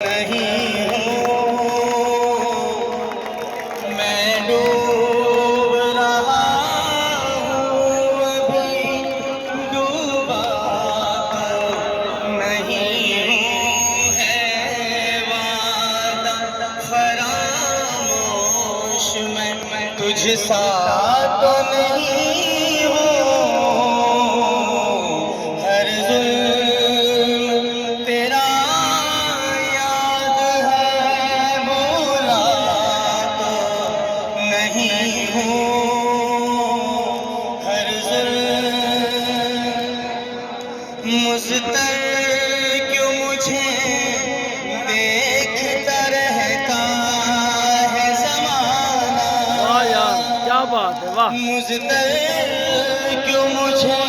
नहीं हूँ, मैं डूब रहा हूँ, अभी डूबा तो नहीं हूँ, है वादा फरामोश मैं तुझसा तो नहीं हूँ, हर जुल्म तेरा नहीं हूँ, हर मुज़्तर क्यों मुझे देखता रहता है ज़माना। वाह यार, क्या बात है, वाह। मुज़्तर क्यों मुझे